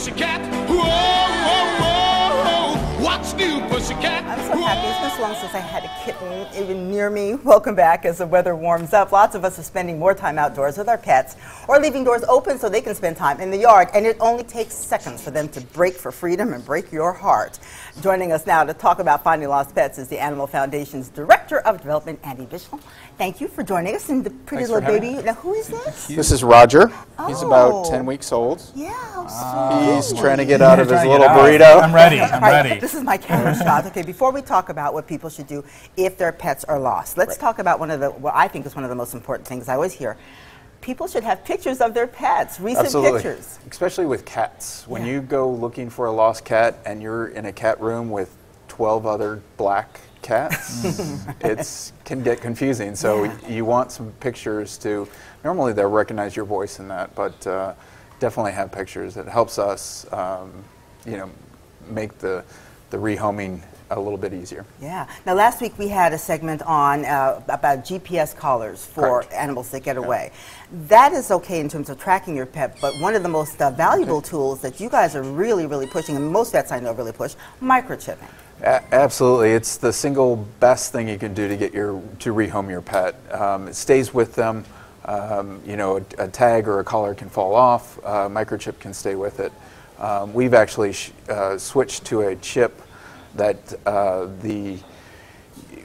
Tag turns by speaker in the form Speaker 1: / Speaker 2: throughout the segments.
Speaker 1: pussycat? Whoa, whoa, whoa, what's new, pussycat?
Speaker 2: I'm so happy. It's been so long since I had a kitten even near me. Welcome back as the weather warms up. Lots of us are spending more time outdoors with our pets or leaving doors open so they can spend time in the yard. And it only takes seconds for them to break for freedom and break your heart. Joining us now to talk about finding lost pets is the Animal Foundation's Director of Development, Andy Bishel. Thank you for joining us. And the pretty little baby. Now, who is this?
Speaker 3: This is Roger.
Speaker 2: Oh.
Speaker 3: He's about 10 weeks old.
Speaker 2: Yeah, how
Speaker 3: He's
Speaker 2: sweet.
Speaker 3: trying to get out of his little burrito.
Speaker 4: I'm ready. I'm
Speaker 2: All right,
Speaker 4: ready.
Speaker 2: this is my camera shot. Okay, before we talk about what people should do if their pets are lost, let's talk about what I think is one of the most important things I always hear. People should have pictures of their pets, recent
Speaker 3: Absolutely.
Speaker 2: pictures.
Speaker 3: Especially with cats. When you go looking for a lost cat and you're in a cat room with 12 other black cats, it can get confusing. So you want some pictures to, normally they'll recognize your voice in that, but definitely have pictures. It helps us, make the rehoming a little bit easier.
Speaker 2: Yeah. Now, last week we had a segment on about GPS collars for animals that get away. That is okay in terms of tracking your pet, but one of the most valuable tools that you guys are really, really pushing, and most vets I know really push, microchipping.
Speaker 3: Absolutely. It's the single best thing you can do to get to rehome your pet. It stays with them. A tag or a collar can fall off. Microchip can stay with it. We've actually switched to a chip that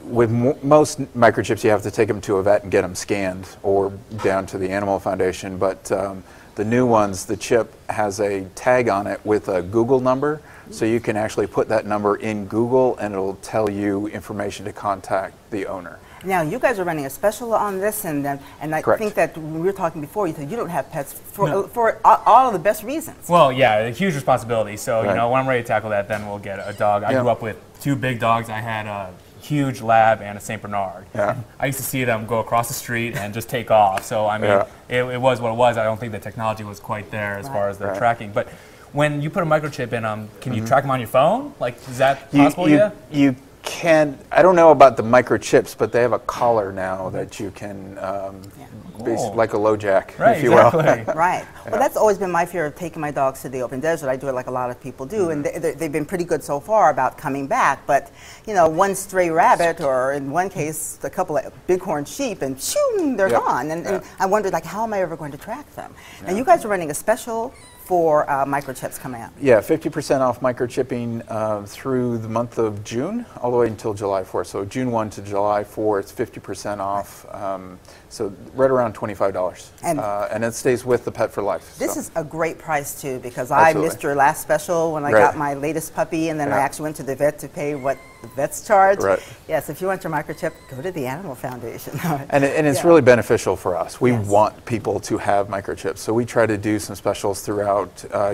Speaker 3: with most microchips you have to take them to a vet and get them scanned or down to the Animal Foundation, but the new ones, the chip has a tag on it with a Google number, so you can actually put that number in Google and it'll tell you information to contact the owner.
Speaker 2: Now, you guys are running a special on this, and I think that when we were talking before, you said you don't have pets for all of the best reasons.
Speaker 4: Well, yeah, a huge responsibility. So, when I'm ready to tackle that, then we'll get a dog. I grew up with two big dogs. I had a huge lab and a St. Bernard. Yeah. I used to see them go across the street and just take off. So, I mean, it was what it was. I don't think the technology was quite there as far as the tracking. But when you put a microchip in, can you track them on your phone? Like, is that possible?
Speaker 3: You can. I don't know about the microchips, but they have a collar now that you can, like a low jack, if you will.
Speaker 2: Right. Well, that's always been my fear of taking my dogs to the open desert. I do it like a lot of people do, and they've been pretty good so far about coming back. But one stray rabbit, or in one case, a couple of bighorn sheep, and shoo, they're gone. And I wondered, like, how am I ever going to track them? Now, you guys are running a special for microchips coming up.
Speaker 3: Yeah, 50% off microchipping through the month of June, all the way until July 4th. So June 1 to July 4, it's 50% off. So right around $25. And it stays with the pet for life.
Speaker 2: This is a great price, too, because I missed your last special when I got my latest puppy, and then I actually went to the vet to pay what the vets charge. Yes, if you want your microchip, go to the Animal Foundation.
Speaker 3: And it's really beneficial for us. We want people to have microchips, so we try to do some specials throughout,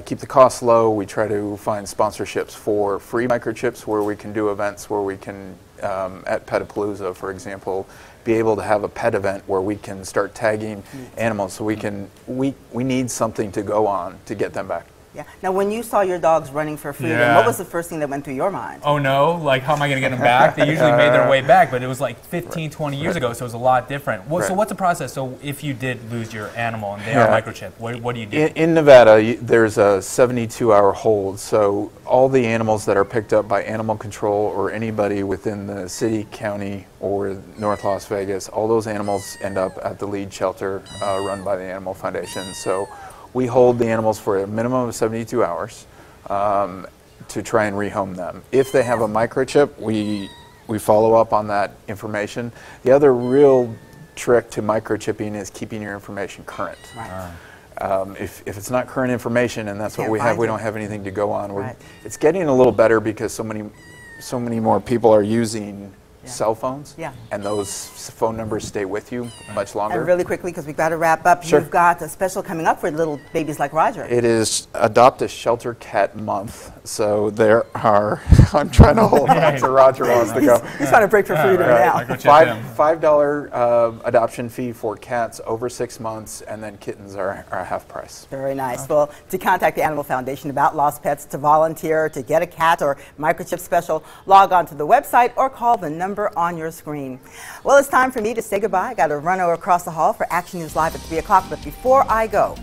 Speaker 3: keep the costs low. We try to find sponsorships for free microchips where we can do events where we can, at Petapalooza, for example, be able to have a pet event where we can start tagging animals, so we need something to go on to get them back.
Speaker 2: Yeah. Now, when you saw your dogs running for freedom, what was the first thing that went through your mind?
Speaker 4: Oh, no. Like, how am I going to get them back? They usually made their way back, but it was like 15, 20 years ago, so it was a lot different. So what's the process? So if you did lose your animal and they are microchipped, what do you do?
Speaker 3: In Nevada, there's a 72-hour hold, so all the animals that are picked up by animal control or anybody within the city, county, or North Las Vegas, all those animals end up at the lead shelter run by the Animal Foundation. So we hold the animals for a minimum of 72 hours to try and rehome them. If they have a microchip, we follow up on that information. The other real trick to microchipping is keeping your information current. If it's not current information, and that's what we have, we don't have anything to go on. It's getting a little better because so many more people are using cell phones, and those phone numbers stay with you much longer.
Speaker 2: And really quickly, because we've got to wrap up, you've got a special coming up for little babies like Roger.
Speaker 3: It is Adopt a Shelter Cat Month, so there are, I'm trying to hold on to Roger wants to go.
Speaker 2: He's trying to break for freedom now.
Speaker 3: $5 adoption fee for cats over 6 months, and then kittens are half price.
Speaker 2: Very nice. Well, to contact the Animal Foundation about lost pets, to volunteer, to get a cat or microchip special, log on to the website or call the number on your screen. Well, it's time for me to say goodbye. I got to run over across the hall for Action News Live at 3 o'clock, but before I go,